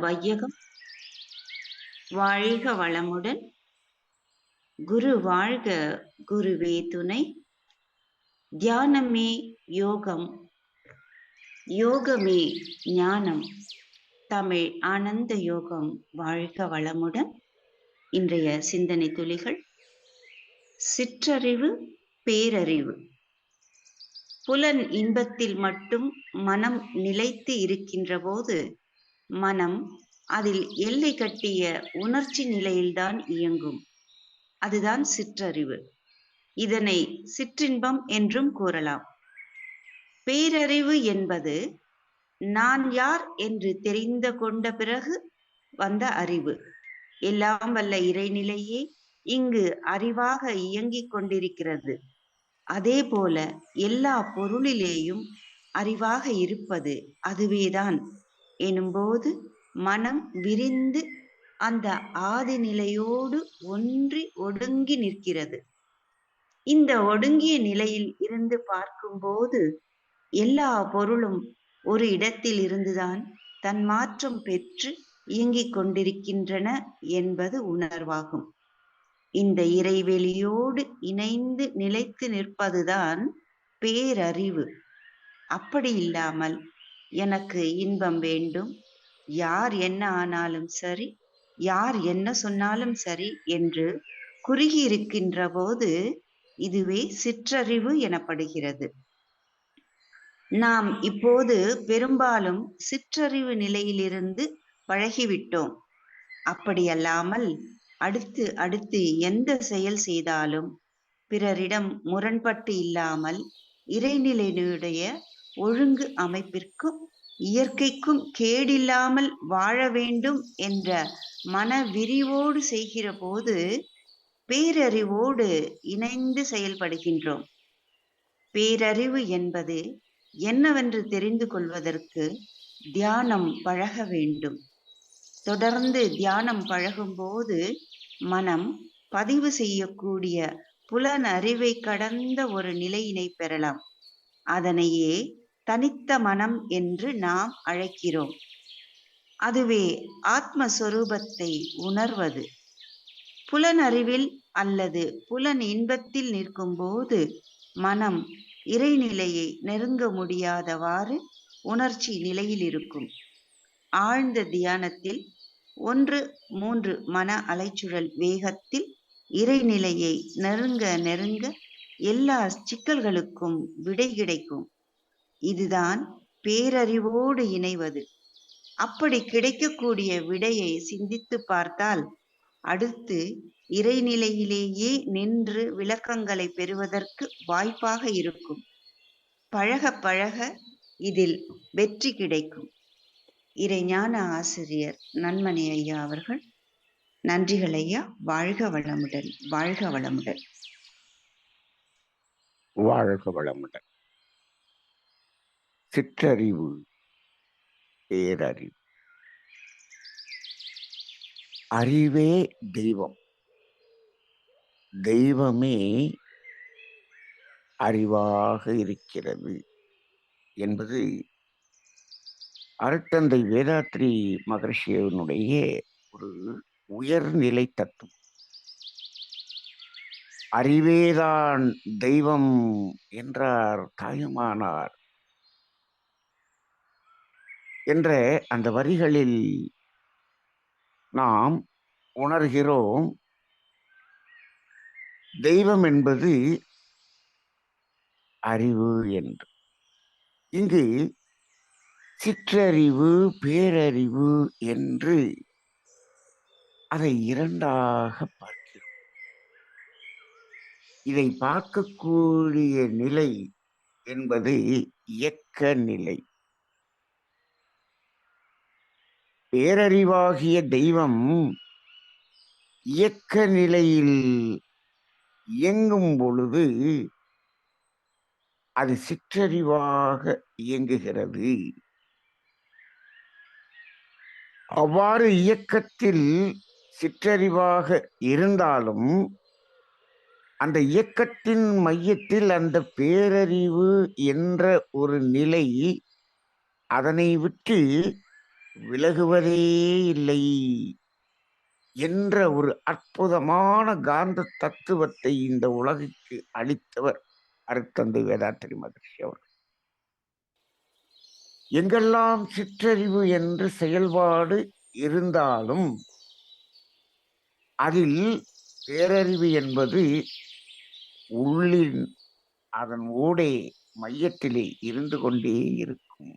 வையகம் வாழ்க வளமுடன். குரு வாழ்க, குருவே துணை. தியானமே யோகம், யோகமே ஞானம். தமிழ் ஆனந்த யோகம் வாழ்க வளமுடன். இன்றைய சிந்தனை துளிகள். சிற்றறிவு, பேரறிவு. புலன் இன்பத்தில் மட்டும் மனம் நிலைத்து இருக்கின்ற போது மனம் அதில் எல்லை கட்டிய உணர்ச்சி நிலையில்தான் இயங்கும். அதுதான் சிற்றறிவு. இதனை சிற்றின்பம் என்றும் கூறலாம். பேரறிவு என்பது நான் யார் என்று தெரிந்து கொண்ட பிறகு வந்த அறிவு. எல்லாம் வல்ல இறைநிலையே இங்கு அறிவாக இயங்கிக் கொண்டிருக்கிறது. அதே போல எல்லா பொருளிலேயும் அறிவாக இருப்பது அதுவேதான் எனும்போது மனம் விரிந்து அந்த ஆதி நிலையோடு ஒன்றி ஒடுங்கி நிற்கிறது. இந்த ஒடுங்கிய நிலையில் இருந்து பார்க்கும்போது எல்லா பொருளும் ஒரு இடத்தில் இருந்துதான் தன் மாற்றம் பெற்று இயங்கிக் கொண்டிருக்கின்றன என்பது உணர்வாகும். இந்த இறைவெளியோடு இணைந்து நிலைத்து நிற்பதுதான் பேரறிவு. அப்படி இல்லாமல் எனக்கு இன்பம் வேண்டும், யார் என்ன ஆனாலும் சரி, யார் என்ன சொன்னாலும் சரி என்று குறுகி இருக்கின்ற போது இதுவே சிற்றறிவு எனப்படுகிறது. நாம் இப்போது பெரும்பாலும் சிற்றறிவு நிலையிலிருந்து பழகிவிட்டோம். அப்படியல்லாமல் அடுத்து அடுத்து எந்த செயல் செய்தாலும் பிறரிடம் முரண்பட்டு இல்லாமல் இறைநிலையினுடைய ஒழுங்கு அமைப்பிற்கும் இயற்கைக்கும் கேடில்லாமல் வாழ வேண்டும் என்ற மன விரிவோடு செய்கிற போது பேரறிவோடு இணைந்து செயல்படுகின்றோம். பேரறிவு என்பது என்னவென்று தெரிந்து கொள்வதற்கு தியானம் பழக வேண்டும். தொடர்ந்து தியானம் பழகும்போது மனம் பதிவு செய்யக்கூடிய புலன் அறிவை கடந்த ஒரு நிலையினை பெறலாம். அதனையே தனித்த மனம் என்று நாம் அழைக்கிறோம். அதுவே ஆத்மஸ்வரூபத்தை உணர்வது. புலன் அறிவில் அல்லது புலன் இன்பத்தில் நிற்கும்போது மனம் இறைநிலையை நெருங்க முடியாதவாறு உணர்ச்சி நிலையில் இருக்கும். ஆழ்ந்த தியானத்தில் 1-3 மன அலைச்சுழல் வேகத்தில் இறைநிலையை நெருங்க நெருங்க எல்லா சிக்கல்களுக்கும் விடை கிடைக்கும். இதுதான் பேரறிவோடு இணைவது. அப்படி கிடைக்கக்கூடிய விடையை சிந்தித்து பார்த்தால் அடுத்து இறைநிலையிலேயே நின்று விளக்கங்களை பெறுவதற்கு வாய்ப்பாக இருக்கும். பழக பழக இதில் வெற்றி கிடைக்கும். இறைஞான ஆசிரியர் நன்மணி ஐயா அவர்கள். நன்றிகள் ஐயா. வாழ்க வளமுடன், வாழ்க வளமுடன். வாழ்க வளமுடன். சிற்றறிவு, பேரறிவு. அறிவே தெய்வம், தெய்வமே அறிவாக இருக்கிறது என்பது அருட்தந்தை வேதாத்ரி மகர்ஷியனுடைய ஒரு உயர்நிலை தத்துவம். அறிவேதான் தெய்வம் என்றார் தாயுமானார் என்ற அந்த வரிகளில் நாம் உணர்கிறோம், தெய்வம் என்பது அறிவு என்று. இங்கு சிற்றறிவு, பேரறிவு என்று அதை இரண்டாக பார்க்கிறோம். இதை பார்க்கக்கூடிய நிலை என்பது இயக்க நிலை. பேரறிவாகிய தெய்வம் இயக்க நிலையில் இயங்கும் பொழுது அது சிற்றறிவாக இயங்குகிறது. அவ்வாறு இயக்கத்தில் சிற்றறிவாக இருந்தாலும் அந்த இயக்கத்தின் மையத்தில் அந்த பேரறிவு என்ற ஒரு நிலை அதனை விட்டு விலகுவதே இல்லை என்ற ஒரு அற்புதமான காந்த தத்துவத்தை இந்த உலகுக்கு அளித்தவர் அருட்தந்தை வேதாத்திரி மகரிஷி அவர்கள். எங்கெல்லாம் சிற்றறிவு என்ற செயல்பாடு இருந்தாலும் அதில் பேரறிவு என்பது உள்ளின் அதன் ஊடே மையத்திலே இருந்து கொண்டே இருக்கும்.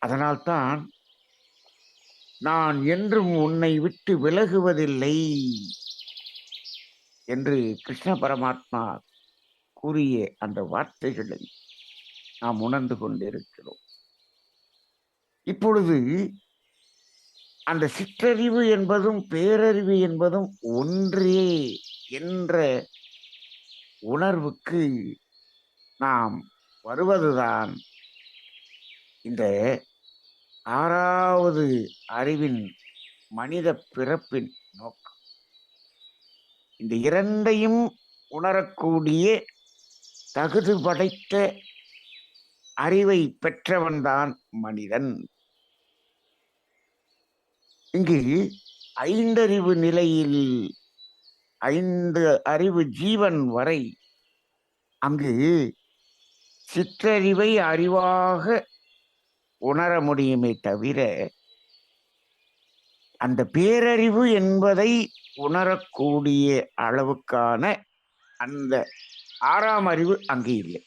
அதனால்தான் நான் என்றும் உன்னை விட்டு விலகுவதில்லை என்று கிருஷ்ண பரமாத்மா கூறிய அந்த வார்த்தைகளை நாம் உணர்ந்து கொண்டிருக்கிறோம். இப்பொழுது அந்த சிற்றறிவு என்பதும் பேரறிவு என்பதும் ஒன்றே என்ற உணர்வுக்கு நாம் வருவதுதான் இந்த 6வது அறிவின் மனித பிறப்பின் நோக்கம். இந்த இரண்டையும் உணரக்கூடிய தகுதி படைத்த அறிவை பெற்றவன்தான் மனிதன். இங்கு 5 அறிவு நிலையில் 5 அறிவு ஜீவன் வரை அங்கு சிற்றறிவை அறிவாக உணர முடியுமே தவிர அந்த பேரறிவு என்பதை உணரக்கூடிய அளவுக்கான அந்த 6ஆம் அறிவு அங்கு இல்லை.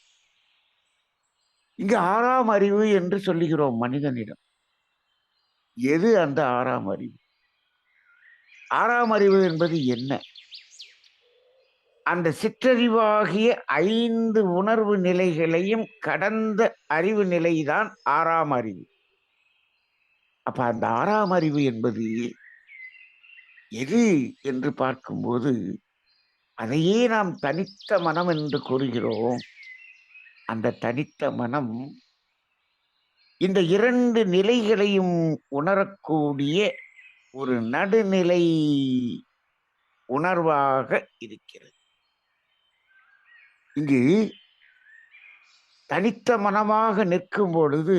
இங்கு 6ஆம் அறிவு என்று சொல்லுகிறோம் மனிதனிடம். எது அந்த 6ஆம் அறிவு? 6ஆம் அறிவு என்பது என்ன? அந்த சிற்றறிவாகிய 5 உணர்வு நிலைகளையும் கடந்த அறிவு நிலைதான் 6ஆம் அறிவு. அப்ப அந்த 6ஆம் அறிவு என்பது எது என்று பார்க்கும்போது அதையே நாம் தனித்த மனம் என்று கூறுகிறோம். அந்த தனித்த மனம் இந்த 2 நிலைகளையும் உணரக்கூடிய ஒரு நடுநிலை உணர்வாக இருக்கிறது. இங்கு தனித்த மனமாக நிற்கும் பொழுது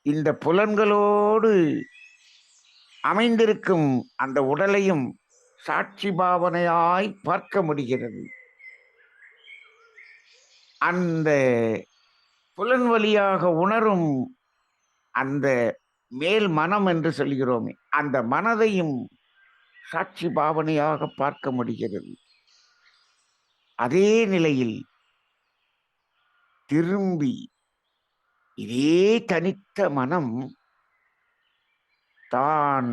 இந்த புலன்களோடு அமைந்திருக்கும் அந்த உடலையும் சாட்சி பாவனையாய் பார்க்க முடிகிறது. அந்த புலன் வழியாக உணரும் அந்த மேல் மனம் என்று சொல்கிறோமே, அந்த மனதையும் சாட்சி பாவனையாக பார்க்க முடிகிறது. அதே நிலையில் திரும்பி இதே தனித்த மனம் தான்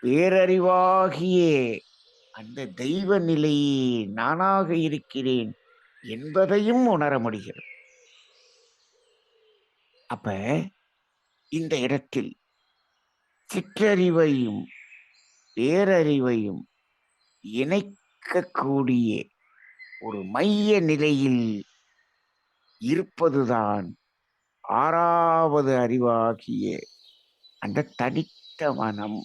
பேரறிவாகிய அந்த தெய்வ நிலையே நானாக இருக்கிறேன் என்பதையும் உணர முடிகிறது. அப்ப இந்த இடத்தில் சிற்றறிவையும் பேரறிவையும் இணைக்கக்கூடிய ஒரு மைய நிலையில் இருப்பதுதான் 6வது அறிவாகிய அந்த தனித்த மனம்.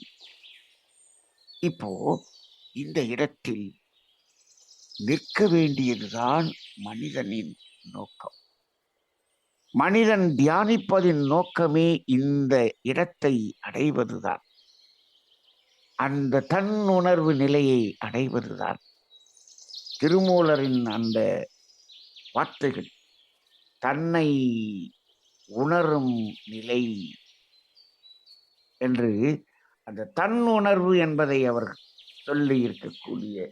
இப்போ இந்த இடத்தில் நிற்க வேண்டியதுதான் மனிதனின் நோக்கம். மனிதன் தியானிப்பதின் நோக்கமே இந்த இடத்தை அடைவதுதான், அந்த தன் உணர்வு நிலையை அடைவதுதான். திருமூலரின் அந்த வார்த்தைகள் தன்னை உணரும் நிலை என்று அந்த தன் உணர்வு என்பதை அவர் சொல்லி இருக்கக்கூடிய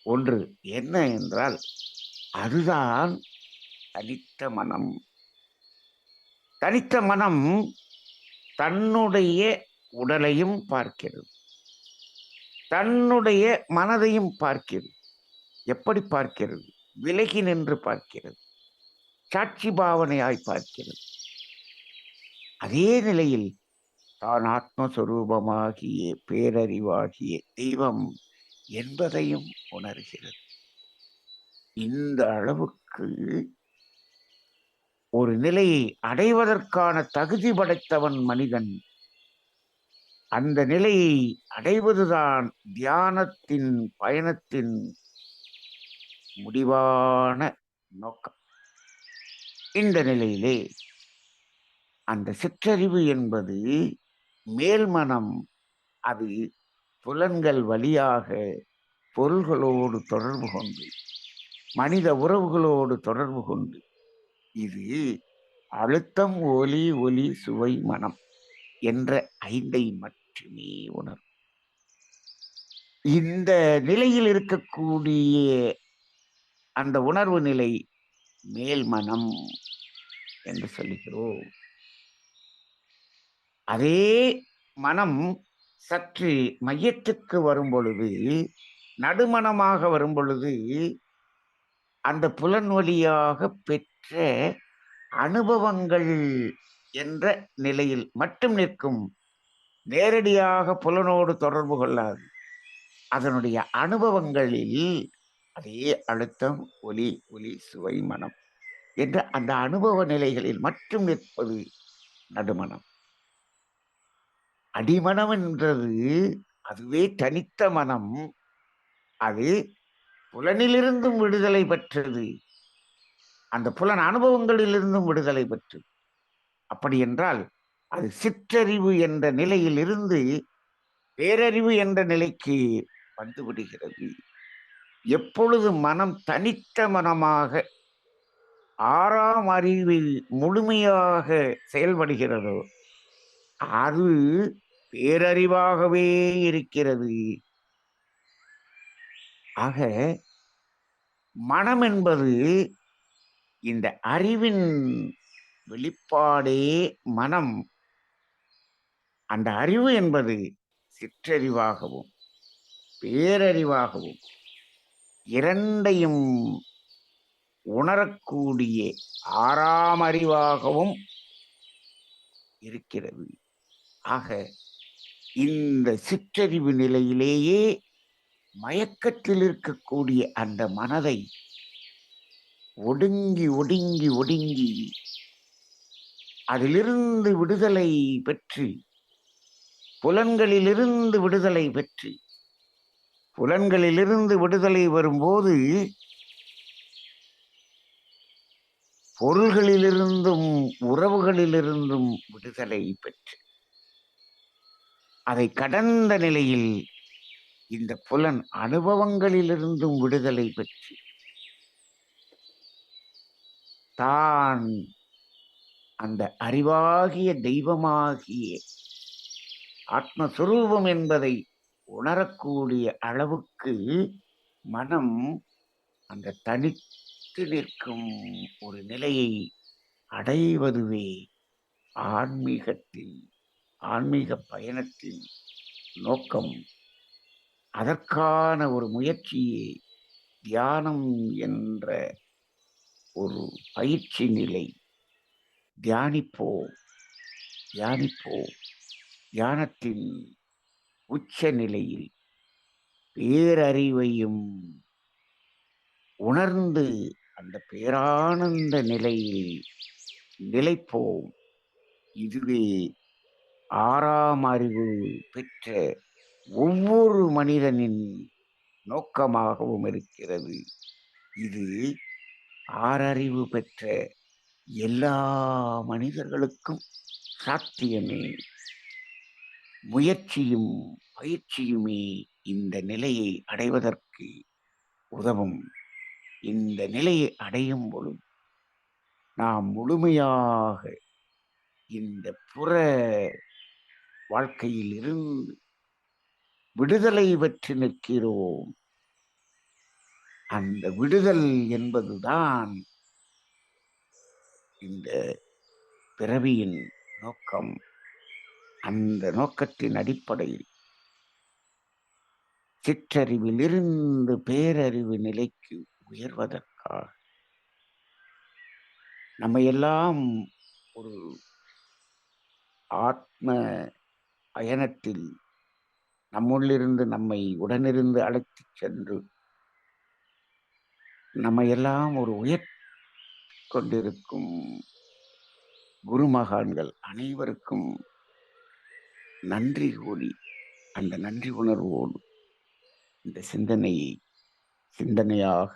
ஒன்று என்ன என்றால் அதுதான் தனித்த மனம். தனித்த மனம் தன்னுடைய உடலையும் பார்க்கிறது, தன்னுடைய மனதையும் பார்க்கிறது. எப்படி பார்க்கிறது? விலகி நின்று பார்க்கிறது, சாட்சி பாவனையாய் பார்க்கிறது. அதே நிலையில் தான் ஆத்மஸ்வரூபமாகிய பேரறிவாகிய தெய்வம் என்பதையும் உணர்கிறது. இந்த அளவுக்கு ஒரு நிலையை அடைவதற்கான தகுதி படைத்தவன் மனிதன். அந்த நிலையை அடைவதுதான் தியானத்தின் பயணத்தின் முடிவான நோக்கம். இந்த நிலையிலே அந்த சிற்றறிவு என்பது மேல்மனம். அது புலன்கள் வழியாக பொருள்களோடு தொடர்பு கொண்டு, மனித உறவுகளோடு தொடர்பு கொண்டு, இது அழுத்தம், ஒலி, ஒலி, சுவை, மனம் என்ற 5ஐ மட்டுமே உணரும். இந்த நிலையில் இருக்கக்கூடிய அந்த உணர்வு நிலை மேல் மனம் என்று சொல்லுகிறோம். அதே மனம் சற்று மையத்துக்கு வரும் பொழுது, நடுமனமாக வரும் பொழுது, அந்த புலன் வழியாக பெற்ற அனுபவங்கள் என்ற நிலையில் மட்டும் நிற்கும். நேரடியாக புலனோடு தொடர்பு கொள்ளாது. அதனுடைய அனுபவங்களில் அதே அழுத்தம், ஒலி, ஒலி, சுவை, மனம் என்ற அந்த அனுபவ நிலைகளில் மட்டும் நிற்பது நடுமனம். அடிமனம் என்றது அதுவே தனித்த மனம். அது புலனிலிருந்தும் விடுதலை பெற்றது. அந்த புலன் அனுபவங்களிலிருந்தும் விடுதலை பெற்றது. அப்படி என்றால் அது சிற்றறிவு என்ற நிலையில் இருந்து பேரறிவு என்ற நிலைக்கு வந்து விடுகிறது. எப்பொழுது மனம் தனித்த மனமாக ஆறாம் அறிவில் முழுமையாக செயல்படுகிறதோ அது பேரறிவாகவே இருக்கிறது. ஆக மனம் என்பது இந்த அறிவின் வெளிப்பாடே மனம். அந்த அறிவு என்பது சிற்றறிவாகவும் பேரறிவாகவும் இரண்டையும் உணரக்கூடிய ஆறாம் அறிவாகவும் இருக்கிறது. ஆக இந்த சிற்றறிவு நிலையிலேயே மயக்கத்தில் இருக்கக்கூடிய அந்த மனதை ஒடுங்கி ஒடுங்கி ஒடுங்கி அதிலிருந்து விடுதலை பெற்று, புலன்களிலிருந்து விடுதலை பெற்று, புலன்களிலிருந்து விடுதலை வரும்போது பொருள்களிலிருந்தும் உறவுகளிலிருந்தும் விடுதலை பெற்று, அதை கடந்த நிலையில் இந்த புலன் அனுபவங்களிலிருந்தும் விடுதலை பெற்று தான் அந்த அறிவாகிய தெய்வமாகிய ஆத்மஸ்வரூபம் என்பதை உணரக்கூடிய அளவுக்கு மனம் அந்த தனித்து நிற்கும் ஒரு நிலையை அடைவதுவே ஆன்மீக பயணத்தின் நோக்கம். அதற்கான ஒரு முயற்சியே தியானம் என்ற ஒரு பயிற்சி நிலை. தியானிப்போம், தியானிப்போம். தியானத்தின் உச்ச நிலையில் பேரறிவையும் உணர்ந்து அந்த பேரானந்த நிலையில் நிலைப்போம். இதுவே ஆறாம் அறிவு பெற்ற ஒவ்வொரு மனிதனின் நோக்கமாகவும் இருக்கிறது. இது ஆறறிவு பெற்ற எல்லா மனிதர்களுக்கும் சாத்தியமே. முயற்சியும் பயிற்சியுமே இந்த நிலையை அடைவதற்கு உதவும். இந்த நிலையை அடையும் பொழுது நாம் முழுமையாக இந்த புற வாழ்க்கையில் இருந்து விடுதலை பெற்று நிற்கிறோம். அந்த விடுதல் என்பதுதான் இந்த பிறவியின் நோக்கம். அந்த நோக்கத்தின் அடிப்படையில் சிற்றறிவிலிருந்து பேரறிவு நிலைக்கு உயர்வதற்காக நம்ம எல்லாம் ஒரு ஆத்ம பயணத்தில் நம்முள்ளிருந்து நம்மை உடனிருந்து அழைத்துச் சென்று நம்ம எல்லாம் ஒரு கொண்டிருக்கும் குருமகான்கள் அனைவருக்கும் நன்றி கூறி, அந்த நன்றி உணர்வோடு இந்த சிந்தனையாக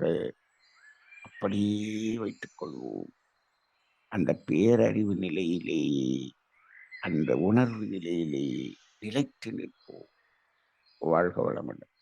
அப்படியே வைத்துக் கொள்வோம். அந்த பேரறிவு நிலையிலேயே, அந்த உணர்வு நிலையிலேயே நிலைத்து நிற்போம். வாழ்க வளமுடன்.